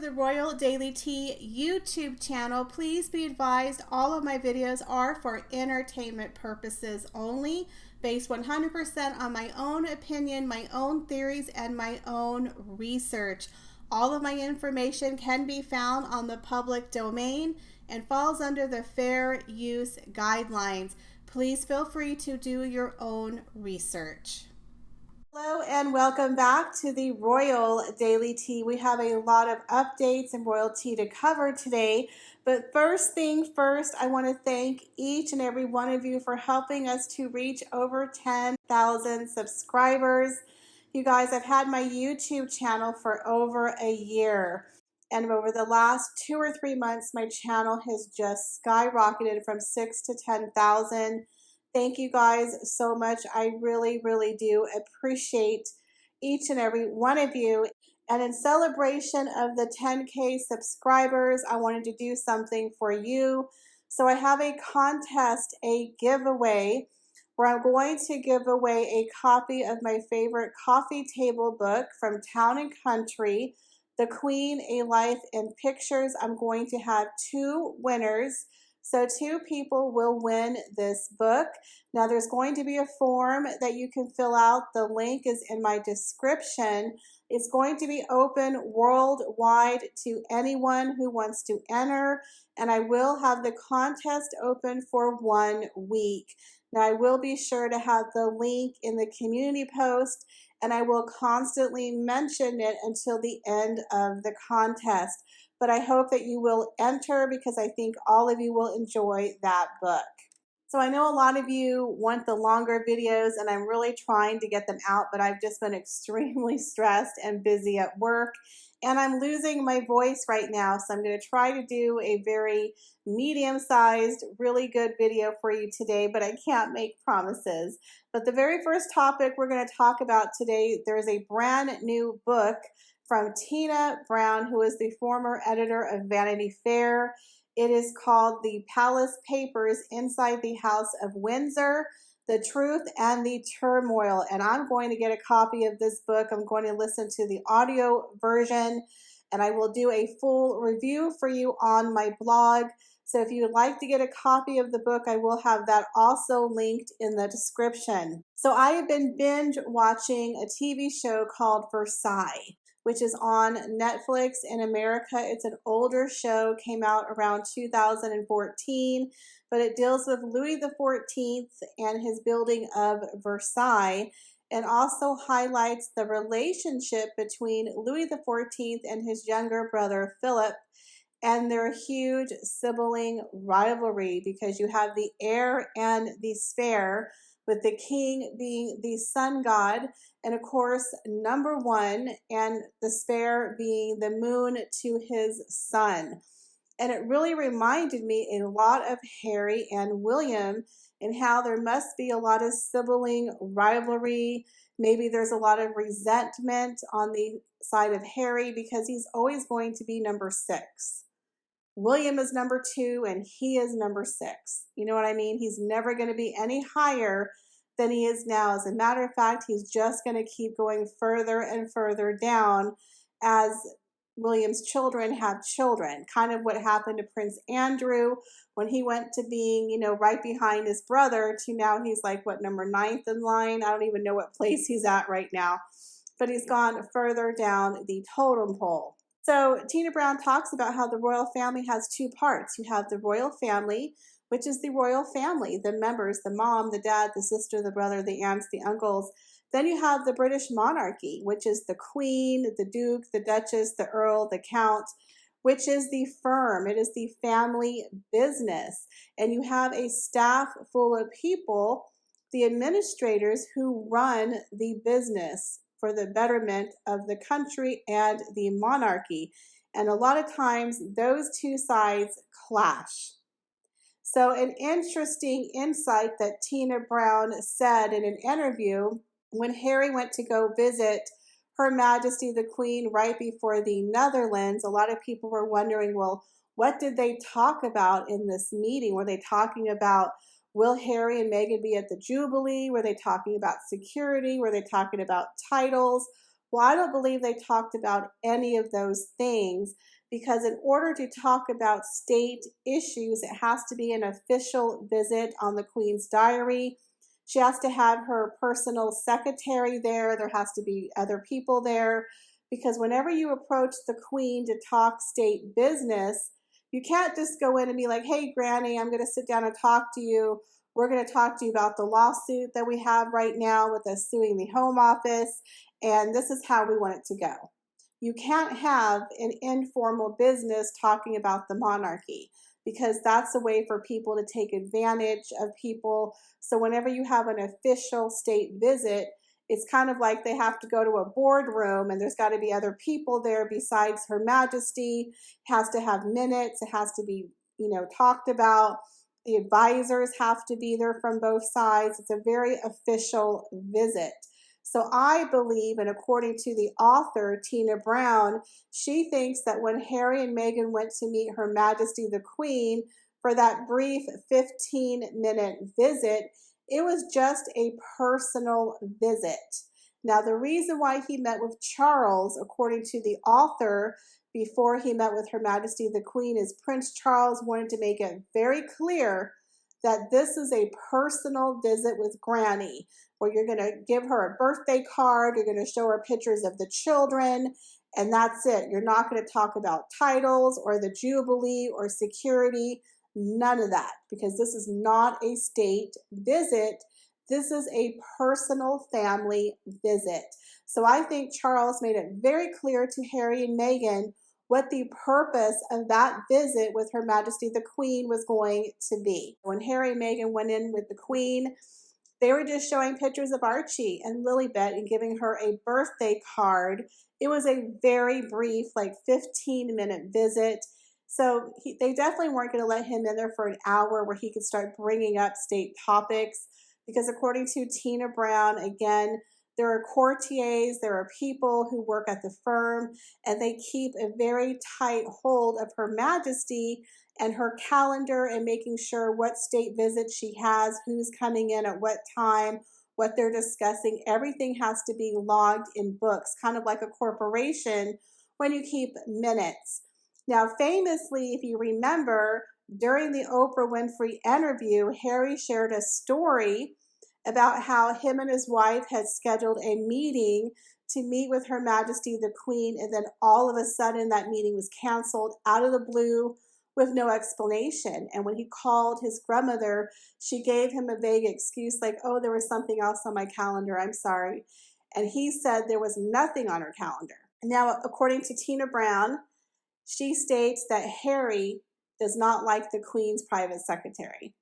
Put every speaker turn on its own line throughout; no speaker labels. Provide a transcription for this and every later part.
the Royal Daily Tea YouTube channel. Please be advised all of my videos are for entertainment purposes only, based 100% on my own opinion, my own theories, and my own research. All of my information can be found on the public domain and falls under the fair use guidelines. Please feel free to do your own research. Hello and welcome back to the Royal Daily Tea. We have a lot of updates and royal tea to cover today. But first thing first, I want to thank each and every one of you for helping us to reach over 10,000 subscribers. You guys, I've had my YouTube channel for over a year. And over the last 2 or 3 months, my channel has just skyrocketed from 6,000 to 10,000. Thank you guys so much. I really, really do appreciate each and every one of you. And in celebration of the 10K subscribers, I wanted to do something for you. So I have a contest, a giveaway, where I'm going to give away a copy of my favorite coffee table book from Town and Country, The Queen, A Life in Pictures. I'm going to have 2 winners. So 2 people will win this book. Now there's going to be a form that you can fill out. The link is in my description. It's going to be open worldwide to anyone who wants to enter. And I will have the contest open for 1 week. Now I will be sure to have the link in the community post, and I will constantly mention it until the end of the contest. But I hope that you will enter because I think all of you will enjoy that book. So I know a lot of you want the longer videos, and I'm really trying to get them out, but I've just been extremely stressed and busy at work, and I'm losing my voice right now. So I'm going to try to do a very medium-sized, really good video for you today, but I can't make promises. But the very first topic we're going to talk about today, there's a brand new book from Tina Brown, who is the former editor of Vanity Fair. It is called The Palace Papers Inside the House of Windsor, The Truth and the Turmoil. And I'm going to get a copy of this book. I'm going to listen to the audio version, and I will do a full review for you on my blog. So if you would like to get a copy of the book, I will have that also linked in the description. So I have been binge watching a TV show called Versailles, which is on Netflix in America. It's an older show, came out around 2014, but it deals with Louis XIV and his building of Versailles, and also highlights the relationship between Louis XIV and his younger brother Philip, and their huge sibling rivalry, because you have the heir and the spare, with the king being the sun god, and of course number 1, and the spare being the moon to his sun. And it really reminded me a lot of Harry and William, and how there must be a lot of sibling rivalry. Maybe there's a lot of resentment on the side of Harry because he's always going to be number 6. William is number 2 and he is number 6. You know what I mean? He's never going to be any higher than he is now. As a matter of fact, he's just going to keep going further and further down as William's children have children. Kind of what happened to Prince Andrew when he went to being, you know, right behind his brother, to now he's like, what, number 9th in line? I don't even know what place he's at right now. But he's gone further down the totem pole. So Tina Brown talks about how the royal family has 2 parts. You have the royal family, which is the royal family, the members, the mom, the dad, the sister, the brother, the aunts, the uncles. Then you have the British monarchy, which is the queen, the duke, the duchess, the earl, the count, which is the firm. It is the family business. And you have a staff full of people, the administrators, who run the business for the betterment of the country and the monarchy. And a lot of times those 2 sides clash. So an interesting insight that Tina Brown said in an interview when Harry went to go visit Her Majesty the Queen right before the Netherlands, a lot of people were wondering, well, what did they talk about in this meeting? Were they talking about, will Harry and Meghan be at the Jubilee? Were they talking about security? Were they talking about titles? Well, I don't believe they talked about any of those things. because in order to talk about state issues, it has to be an official visit on the Queen's diary. She has to have her personal secretary there. There has to be other people there, because whenever you approach the Queen to talk state business, you can't just go in and be like, hey, Granny, I'm going to sit down and talk to you. We're going to talk to you about the lawsuit that we have right now with us suing the Home Office, and this is how we want it to go. You can't have an informal business talking about the monarchy, because that's a way for people to take advantage of people. So whenever you have an official state visit, it's kind of like they have to go to a boardroom and there's got to be other people there besides Her Majesty. It has to have minutes. It has to be, talked about. The advisors have to be there from both sides. It's a very official visit. So I believe, and according to the author, Tina Brown, she thinks that when Harry and Meghan went to meet Her Majesty the Queen for that brief 15-minute visit, it was just a personal visit. Now, the reason why he met with Charles, according to the author, before he met with Her Majesty the Queen, is Prince Charles wanted to make it very clear that this is a personal visit with Granny, where you're going to give her a birthday card, you're going to show her pictures of the children, and that's it. You're not going to talk about titles or the Jubilee or security, none of that, because this is not a state visit. This is a personal family visit. So I think Charles made it very clear to Harry and Meghan what the purpose of that visit with Her Majesty the Queen was going to be. When Harry and Meghan went in with the Queen, they were just showing pictures of Archie and Lilibet and giving her a birthday card. It was a very brief, 15-minute visit. So they definitely weren't going to let him in there for an hour where he could start bringing up state topics, because according to Tina Brown, again, there are courtiers, there are people who work at the firm, and they keep a very tight hold of Her Majesty and her calendar and making sure what state visits she has, who's coming in at what time, what they're discussing. Everything has to be logged in books, kind of like a corporation when you keep minutes. Now, famously, if you remember, during the Oprah Winfrey interview, Harry shared a story about how him and his wife had scheduled a meeting to meet with Her Majesty the Queen, and then all of a sudden that meeting was canceled out of the blue with no explanation. And when he called his grandmother, she gave him a vague excuse like, oh, there was something else on my calendar, I'm sorry. And he said there was nothing on her calendar. Now, according to Tina Brown, she states that Harry does not like the Queen's private secretary,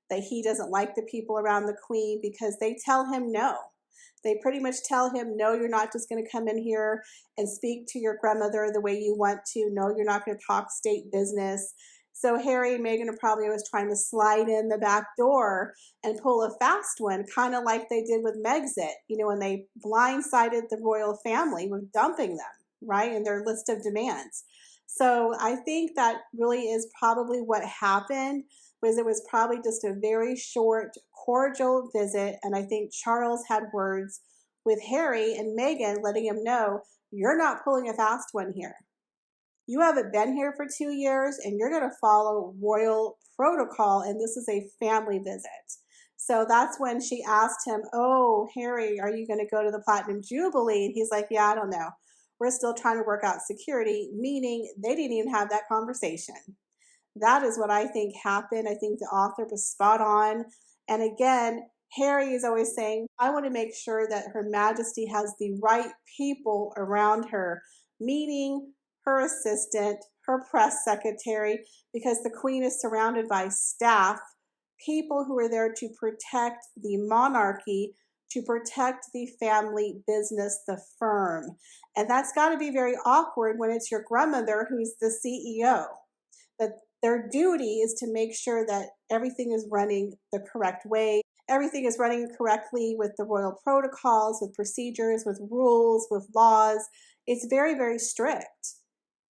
that he doesn't like the people around the Queen because they tell him no. They pretty much tell him, no, you're not just going to come in here and speak to your grandmother the way you want to. No, you're not going to talk state business. So Harry and Meghan are probably always trying to slide in the back door and pull a fast one, kind of like they did with Megxit, when they blindsided the royal family with dumping them, right, in their list of demands. So I think that really is probably what happened, was it was probably just a very short, cordial visit. And I think Charles had words with Harry and Meghan, letting him know, you're not pulling a fast one here. You haven't been here for 2 years, and you're going to follow royal protocol, and this is a family visit. So that's when she asked him, oh, Harry, are you going to go to the Platinum Jubilee? And he's like, yeah, I don't know. We're still trying to work out security, meaning they didn't even have that conversation. That is what I think happened. I think the author was spot on. And again, Harry is always saying, I want to make sure that Her Majesty has the right people around her, meaning her assistant, her press secretary, because the Queen is surrounded by staff, people who are there to protect the monarchy, to protect the family business, the firm. And that's got to be very awkward when it's your grandmother who's the CEO. But their duty is to make sure that everything is running the correct way. Everything is running correctly with the royal protocols, with procedures, with rules, with laws. It's very, very strict.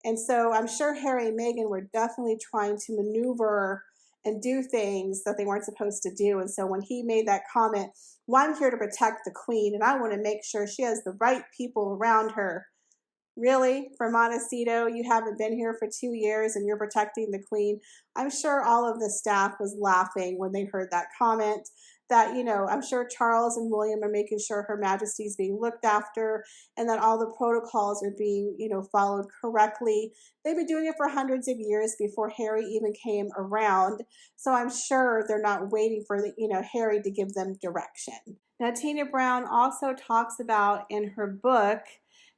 And so I'm sure Harry and Meghan were definitely trying to maneuver and do things that they weren't supposed to do. And so when he made that comment, well, I'm here to protect the Queen, and I want to make sure she has the right people around her, Really? For Montecito, you haven't been here for 2 years and you're protecting the queen? I'm sure all of the staff was laughing when they heard that comment. That, I'm sure Charles and William are making sure Her Majesty is being looked after and that all the protocols are being, followed correctly. They've been doing it for hundreds of years before Harry even came around. So I'm sure they're not waiting for Harry to give them direction. Now, Tina Brown also talks about in her book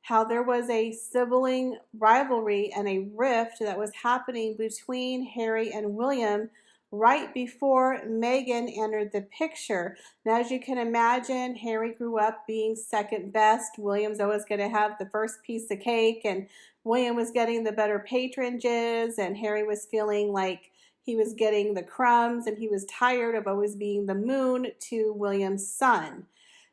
how there was a sibling rivalry and a rift that was happening between Harry and William right before Meghan entered the picture. Now, as you can imagine, Harry grew up being second best. William's always going to have the first piece of cake, and William was getting the better patronages, and Harry was feeling like he was getting the crumbs, and he was tired of always being the moon to William's son.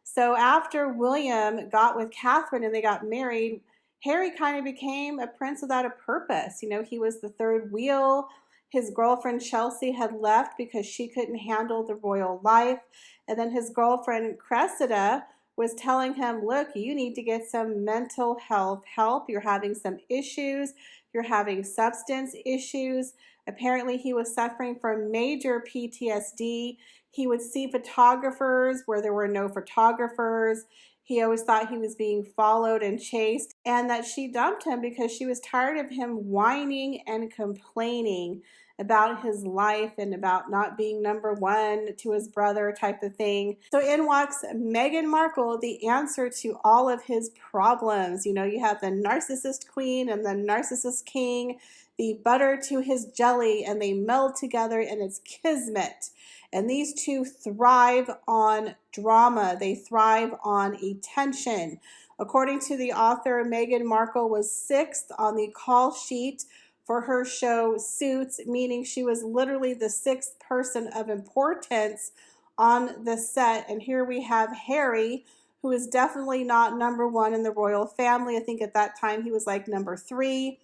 So after William got with Catherine and they got married, Harry kind of became a prince without a purpose. He was the third wheel. His girlfriend Chelsea had left because she couldn't handle the royal life. And then his girlfriend Cressida was telling him, look, you need to get some mental health help. You're having some issues. You're having substance issues. Apparently, he was suffering from major PTSD. He would see photographers where there were no photographers. He always thought he was being followed and chased, and that she dumped him because she was tired of him whining and complaining about his life and about not being number one to his brother type of thing. So in walks Meghan Markle, the answer to all of his problems. You have the narcissist queen and the narcissist king, the butter to his jelly, and they meld together and it's kismet. And these two thrive on drama. They thrive on attention. According to the author, Meghan Markle was 6th on the call sheet for her show Suits, meaning she was literally the 6th person of importance on the set. And here we have Harry, who is definitely not number one in the royal family. I think at that time he was like number 3.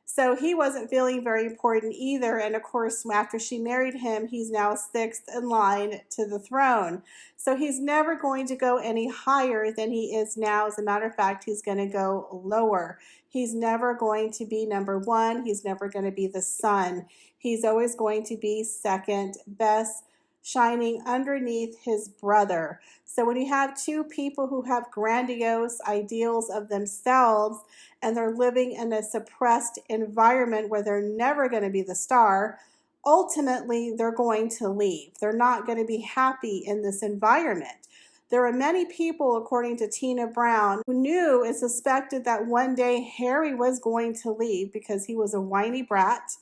So he wasn't feeling very important either. And of course, after she married him, he's now 6th in line to the throne. So he's never going to go any higher than he is now. As a matter of fact, he's going to go lower. He's never going to be number 1. He's never going to be the son. He's always going to be second best, shining underneath his brother. So when you have two people who have grandiose ideals of themselves and they're living in a suppressed environment where they're never going to be the star, ultimately they're going to leave. They're not going to be happy in this environment. There are many people, according to Tina Brown, who knew and suspected that one day Harry was going to leave because he was a whiny brat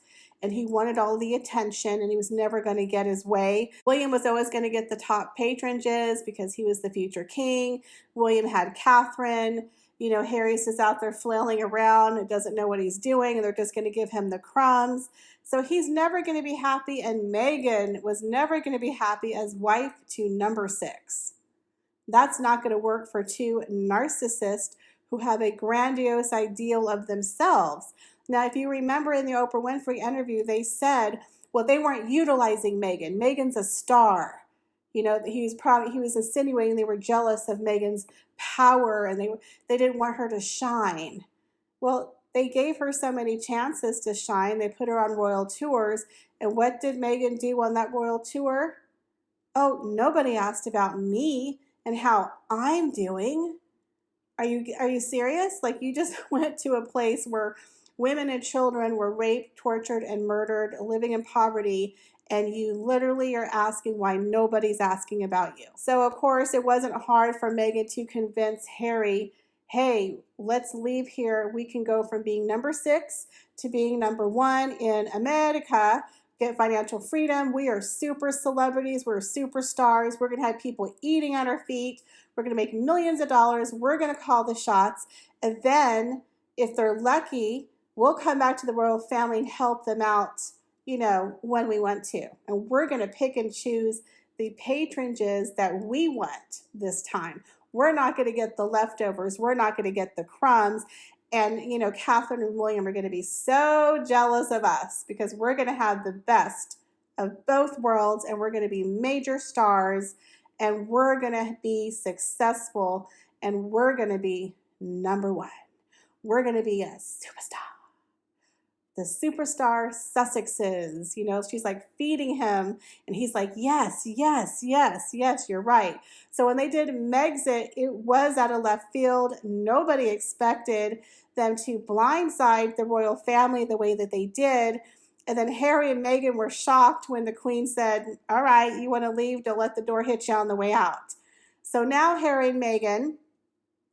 and he wanted all the attention and he was never going to get his way. William was always going to get the top patronages because he was the future king. William had Catherine. Harry's just out there flailing around and doesn't know what he's doing, and they're just going to give him the crumbs. So he's never going to be happy, and Meghan was never going to be happy as wife to number 6. That's not going to work for two narcissists who have a grandiose ideal of themselves. Now, if you remember in the Oprah Winfrey interview, they said, well, they weren't utilizing Meghan. Meghan's a star. He was insinuating they were jealous of Meghan's power and they didn't want her to shine. Well, they gave her so many chances to shine. They put her on royal tours. And what did Meghan do on that royal tour? Oh, nobody asked about me and how I'm doing. Are you serious? Like, you just went to a place where women and children were raped, tortured, and murdered, living in poverty, and you literally are asking why nobody's asking about you. So, of course, it wasn't hard for Meghan to convince Harry, hey, let's leave here. We can go from being number 6 to being number 1 in America, get financial freedom. We are super celebrities. We're superstars. We're going to have people eating at our feet. We're going to make millions of dollars. We're going to call the shots. And then, if they're lucky, we'll come back to the royal family and help them out, when we want to. And we're going to pick and choose the patronages that we want this time. We're not going to get the leftovers. We're not going to get the crumbs. And, Catherine and William are going to be so jealous of us because we're going to have the best of both worlds and we're going to be major stars and we're going to be successful and we're going to be number 1. we're going to be a superstar. The superstar Sussexes, she's like feeding him, and he's like, yes, yes, yes, yes, you're right. So when they did Megxit, it was out of left field. Nobody expected them to blindside the royal family the way that they did. And then Harry and Meghan were shocked when the Queen said, all right, you want to leave, don't let the door hit you on the way out. So now Harry and Meghan,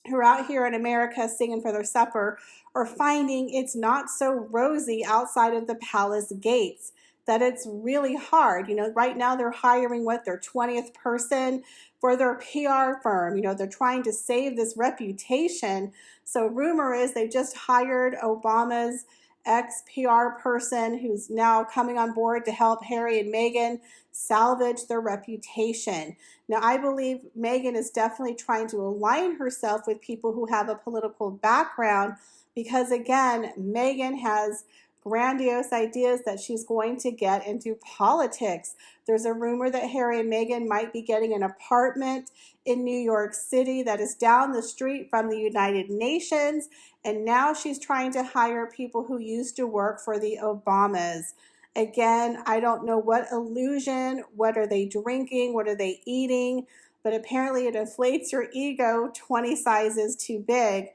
who are out here in America singing for their supper, are finding it's not so rosy outside of the palace gates, that it's really hard. Right now they're hiring their 20th person for their PR firm. They're trying to save this reputation. So rumor is they just hired Obama's ex-PR person who's now coming on board to help Harry and Meghan salvage their reputation. Now, I believe Meghan is definitely trying to align herself with people who have a political background because, again, Meghan has grandiose ideas that she's going to get into politics. There's a rumor that Harry and Meghan might be getting an apartment in New York City that is down the street from the United Nations, and now she's trying to hire people who used to work for the Obamas. Again, I don't know what illusion, what are they drinking, what are they eating, but apparently it inflates your ego 20 sizes too big.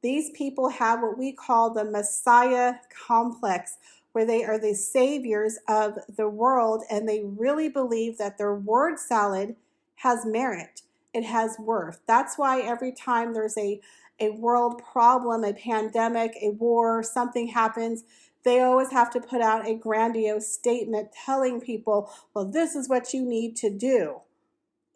These people have what we call the Messiah complex, where they are the saviors of the world, and they really believe that their word salad has merit. It has worth. That's why every time there's a world problem, a pandemic, a war, something happens, they always have to put out a grandiose statement telling people, well, this is what you need to do.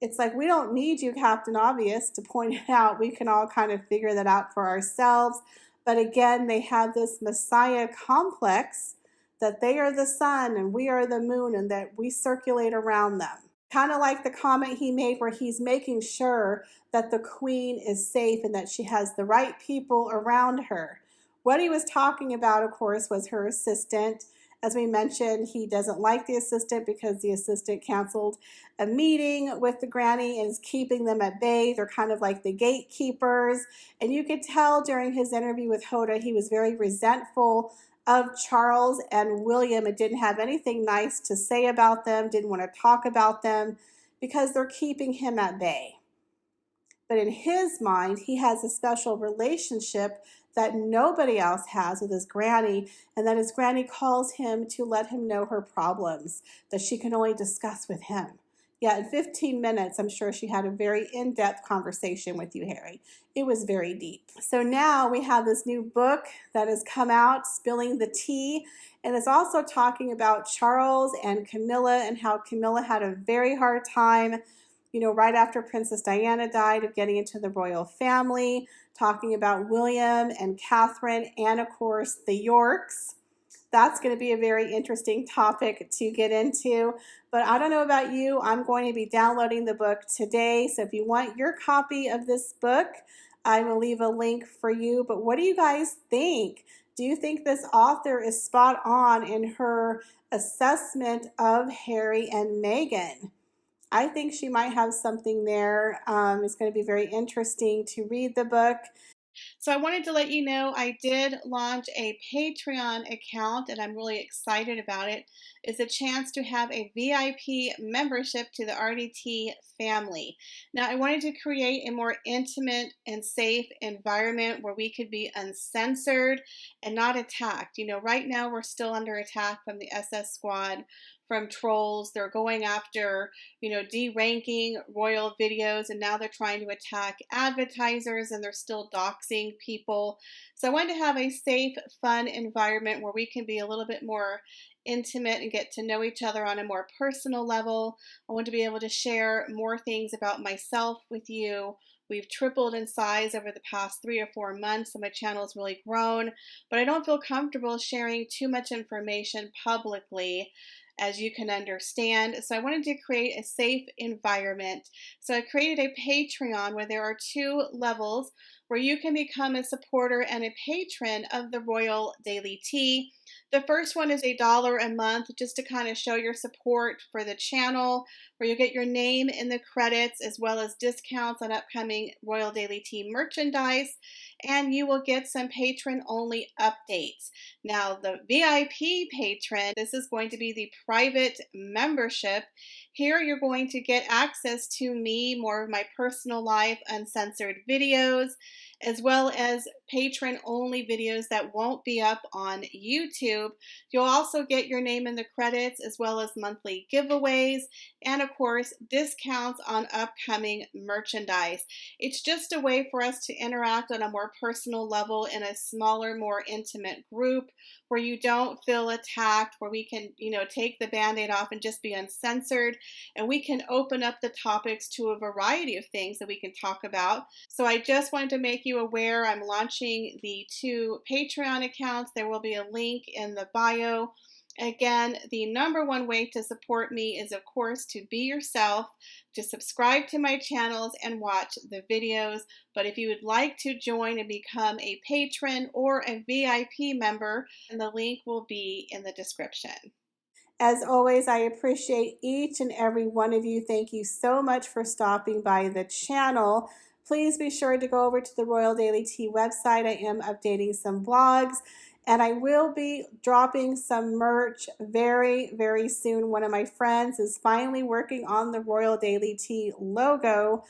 It's like, we don't need you, Captain Obvious, to point it out. We can all kind of figure that out for ourselves. But again, they have this Messiah complex that they are the sun and we are the moon and that we circulate around them. Kind of like the comment he made where he's making sure that the Queen is safe and that she has the right people around her. What he was talking about, of course, was her assistant. As we mentioned, he doesn't like the assistant because the assistant canceled a meeting with the granny and is keeping them at bay. They're kind of like the gatekeepers. And you could tell during his interview with Hoda, he was very resentful of Charles and William and didn't have anything nice to say about them, didn't want to talk about them because they're keeping him at bay. But in his mind, he has a special relationship that nobody else has with his granny, and that his granny calls him to let him know her problems that she can only discuss with him. Yeah, in 15 minutes, I'm sure she had a very in-depth conversation with you, Harry. It was very deep. So now we have this new book that has come out, Spilling the Tea, and it's also talking about Charles and Camilla and how Camilla had a very hard time, right after Princess Diana died, of getting into the royal family, talking about William and Catherine and, of course, the Yorks. That's going to be a very interesting topic to get into. But I don't know about you. I'm going to be downloading the book today. So if you want your copy of this book, I will leave a link for you. But what do you guys think? Do you think this author is spot on in her assessment of Harry and Meghan? I think she might have something there. It's going to be very interesting to read the book. So I wanted to let you know I did launch a Patreon account and I'm really excited about it. It's a chance to have a VIP membership to the RDT family. Now I wanted to create a more intimate and safe environment where we could be uncensored and not attacked. Right now we're still under attack from the SS Squad, from trolls. They're going after, deranking royal videos, and now they're trying to attack advertisers, and they're still doxing people. So I wanted to have a safe, fun environment where we can be a little bit more intimate and get to know each other on a more personal level. I want to be able to share more things about myself with you. We've tripled in size over the past 3 or 4 months, so my channel's really grown, but I don't feel comfortable sharing too much information publicly, as you can understand. So I wanted to create a safe environment. So I created a Patreon where there are 2 levels where you can become a supporter and a patron of the Royal Daily Tea. The first one is $1 a month just to kind of show your support for the channel, where you get your name in the credits as well as discounts on upcoming Royal Daily Tea merchandise, and you will get some patron only updates. Now, the VIP patron, this is going to be the private membership. Here you're going to get access to me, more of my personal life, uncensored videos, as well as patron only videos that won't be up on YouTube. You'll also get your name in the credits as well as monthly giveaways and of course discounts on upcoming merchandise. It's just a way for us to interact on a more personal level in a smaller, more intimate group where you don't feel attacked, where we can, take the band-aid off and just be uncensored, and we can open up the topics to a variety of things that we can talk about. So I just wanted to make you aware I'm launching the 2 Patreon accounts. There will be a link in the bio. Again, the number one way to support me is, of course, to be yourself, to subscribe to my channels and watch the videos. But if you would like to join and become a patron or a VIP member, then the link will be in the description. As always, I appreciate each and every one of you. Thank you so much for stopping by the channel. Please be sure to go over to the Royal Daily Tea website. I am updating some blogs, and I will be dropping some merch very, very soon. One of my friends is finally working on the Royal Daily Tea logo.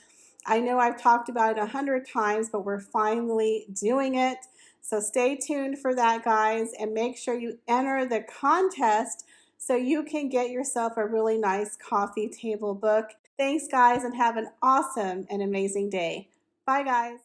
I know I've talked about it 100 times, but we're finally doing it. So stay tuned for that, guys, and make sure you enter the contest so you can get yourself a really nice coffee table book. Thanks, guys, and have an awesome and amazing day. Bye, guys.